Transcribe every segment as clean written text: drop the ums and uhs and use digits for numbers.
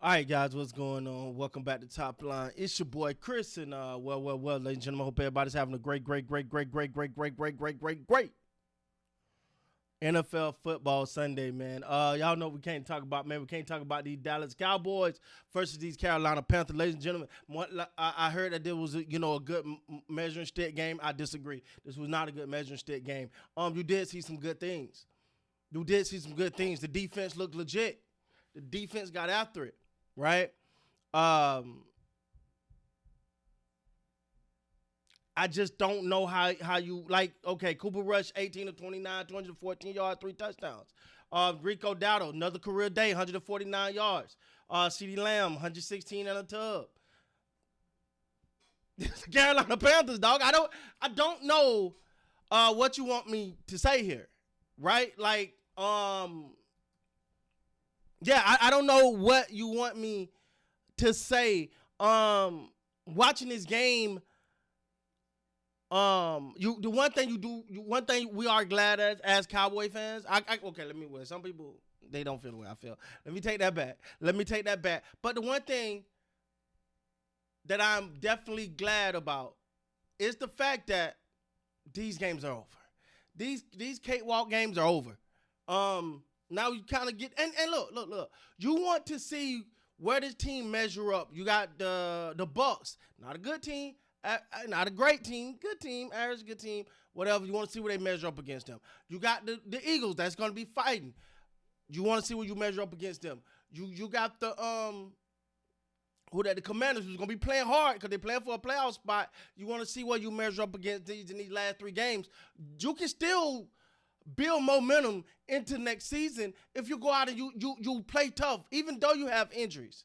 All right, guys, what's going on? Welcome back to Top Line. It's your boy Chris, and ladies and gentlemen, hope everybody's having a great NFL football Sunday, man. Y'all know we can't talk about these Dallas Cowboys versus these Carolina Panthers, ladies and gentlemen. I heard that there was a good measuring stick game. I disagree. This was not a good measuring stick game. You did see some good things. The defense looked legit. The defense got after it. Right? I just don't know how you Cooper Rush, 18 of 29, 214 yards, 3 touchdowns. Rico Dowdle, another career day, 149 yards. CeeDee Lamb, 116 and a tub. Carolina Panthers, dog. I don't know what you want me to say here. Right? I don't know what you want me to say. Watching this game, one thing we are glad as Cowboy fans. Some people they don't feel the way I feel. Let me take that back. But the one thing that I'm definitely glad about is the fact that these games are over. These cakewalk games are over. Now you kind of get and look. You want to see where this team measure up. You got the Bucks, not a good team, not a great team, good team, average good team, whatever. You want to see where they measure up against them. You got the Eagles that's going to be fighting. You want to see where you measure up against them. You got the Commanders who's going to be playing hard because they're playing for a playoff spot. You want to see where you measure up against these in these last 3 games. You can still build momentum into next season if you go out and you play tough, even though you have injuries.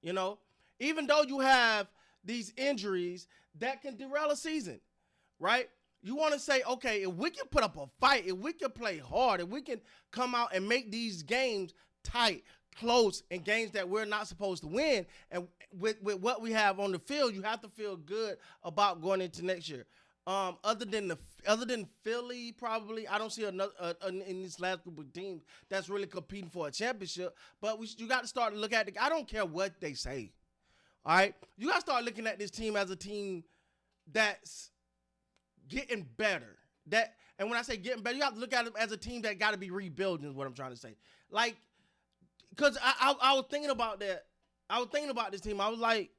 Even though you have these injuries that can derail a season, right? You want to say, okay, if we can put up a fight, if we can play hard, if we can come out and make these games tight, close, and games that we're not supposed to win, and with what we have on the field, you have to feel good about going into next year. Other than Philly, probably I don't see another in this last group of teams that's really competing for a championship. But you got to start to look at I don't care what they say. All right, you got to start looking at this team as a team that's getting better. And when I say getting better, you have to look at it as a team that got to be rebuilding. Is what I'm trying to say. Because I was thinking about that. I was thinking about this team. I was like,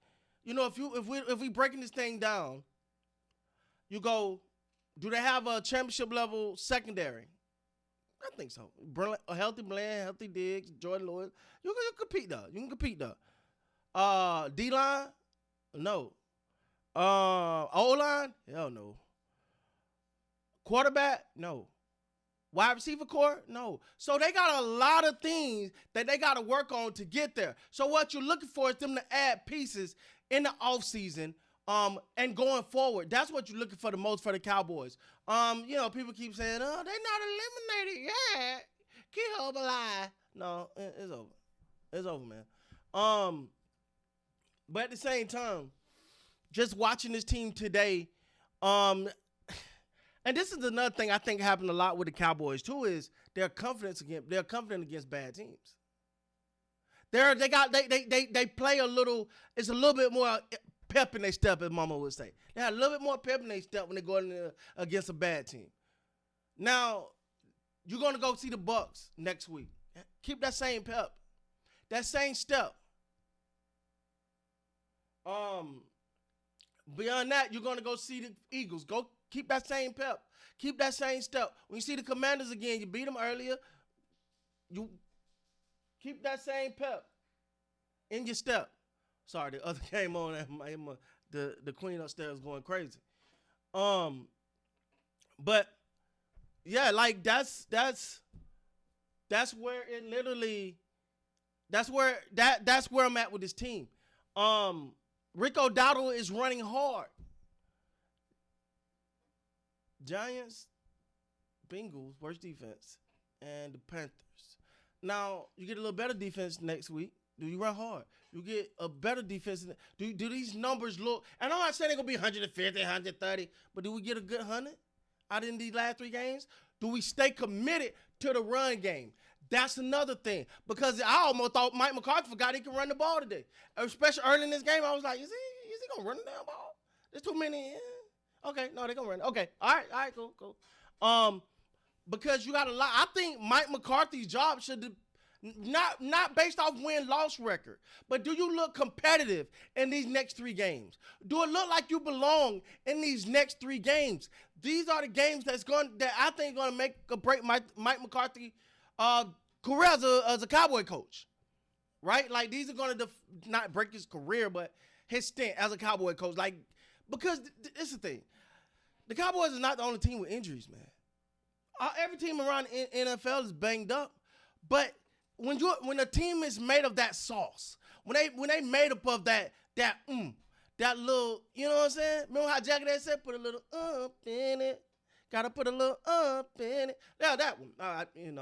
if we breaking this thing down. You go, do they have a championship level secondary? I think so. A healthy Bland, healthy Diggs, Jordan Lewis. You can compete though. D-line? No. O-line? Hell no. Quarterback? No. Wide receiver core? No. So they got a lot of things that they got to work on to get there. So what you're looking for is them to add pieces in the offseason. And going forward, that's what you're looking for the most for the Cowboys. People keep saying, "Oh, they're not eliminated yet. Keep hope alive." No, it's over. It's over, man. But at the same time, just watching this team today, and this is another thing I think happened a lot with the Cowboys too, is they're confident against bad teams. They play a little. It's a little bit more pep in their step, as Mama would say. They had a little bit more pep in their step when they go in against a bad team. Now, you're going to go see the Bucks next week. Keep that same pep, that same step. Beyond that, you're going to go see the Eagles. Go keep that same pep. Keep that same step. When you see the Commanders again, you beat them earlier. You keep that same pep in your step. Sorry, the other game on, the queen upstairs going crazy. But yeah, that's where it literally. That's where I'm at with this team. Rico Dowdle is running hard. Giants, Bengals, worst defense, and the Panthers. Now you get a little better defense next week. Do you run hard? You get a better defense. Do these numbers look? And I'm not saying they're going to be 150, 130, but do we get a good 100 out in these last 3 games? Do we stay committed to the run game? That's another thing. Because I almost thought Mike McCarthy forgot he could run the ball today. Especially early in this game, I was like, is he going to run the damn ball? There's too many. Okay, no, they're going to run. Okay, all right, cool. Because you got a lot. I think Mike McCarthy's job should not based off win-loss record, but do you look competitive in these next 3 games? Do it look like you belong in these next 3 games? These are the games that I think going to make or break Mike McCarthy career as a Cowboy coach, right? Like these are going to not break his career, but his stint as a Cowboy coach. Like because this is the thing, the Cowboys is not the only team with injuries, man. Every team around NFL is banged up, but when a team is made of that sauce, when they made up of that little, you know what I'm saying? Remember how Jackie that said, put a little in it. Gotta put a little in it. Yeah, that one. I hit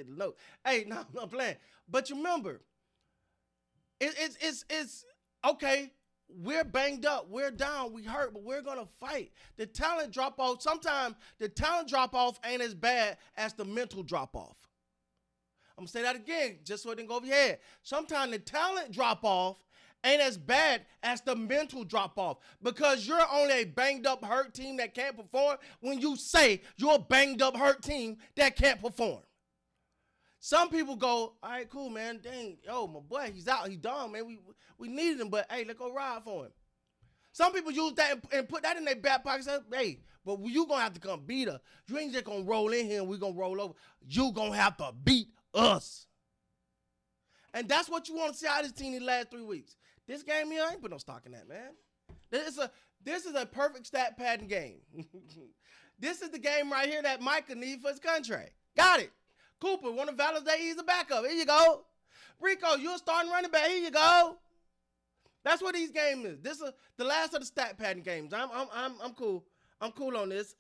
the note. Hey, no, I'm not playing. But you remember, it's okay. We're banged up. We're down. We hurt, but we're gonna fight. The talent drop off. Sometimes the talent drop off ain't as bad as the mental drop off. I'm gonna say that again, just so it didn't go over your head. Sometimes the talent drop off ain't as bad as the mental drop off because you're only a banged up, hurt team that can't perform when you say you're a banged up, hurt team that can't perform. Some people go, all right, cool, man. Dang, yo, my boy, he's out. He's done, man. We needed him, but hey, let's go ride for him. Some people use that and put that in their back pocket. Say, hey, but you going to have to come beat us. You ain't just going to roll in here and we going to roll over. You going to have to beat us. And that's what you want to see out of this team in the last 3 weeks. This game here, I ain't put no stock in that, man. This is a perfect stat padding game. This is the game right here that Micah needs for his contract. Got it. Cooper, want to validate he's a backup. Here you go. Rico, you're a starting running back. Here you go. That's what these games is. This is the last of the stat padding games. I'm cool. I'm cool on this.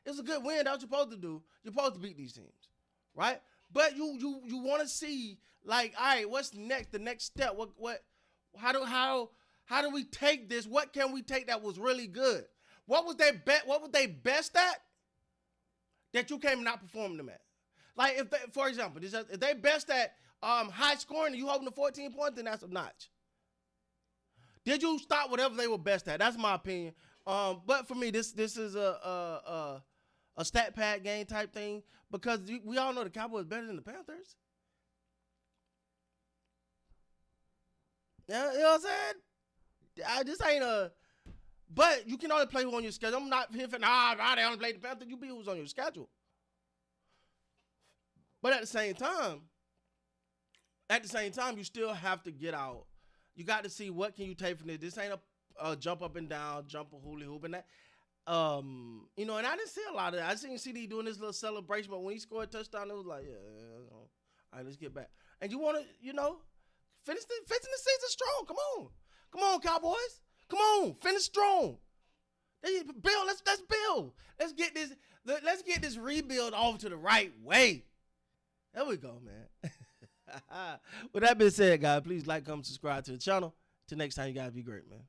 It's a good win. That's what you're supposed to do. You're supposed to beat these teams, right? But you want to see like, all right, what's next? The next step. How do we take this? What can we take that was really good? What was they best at that you came not performing them at? Like if they, for example, if they best at high scoring and you holding the 14 points, then that's a notch. Did you stop whatever they were best at? That's my opinion. But for me, this is a stat pad game type thing because we all know the Cowboys better than the Panthers. Yeah, you know what I'm saying? This ain't but you can only play who on your schedule. I'm not here for they only play the Panthers. You be who's on your schedule. But at the same time, you still have to get out. You got to see what can you take from this. This ain't a jump up and down, jump a hula hoop and that. And I didn't see a lot of that. I seen CD doing this little celebration, but when he scored a touchdown, it was like, yeah, all right, let's get back. And you want to, finish the season strong. Come on, Cowboys. Come on, finish strong. Build. Let's build. Let's get this rebuild off to the right way. There we go, man. With that being said, guys, please like, comment, subscribe to the channel. Till next time, you guys be great, man.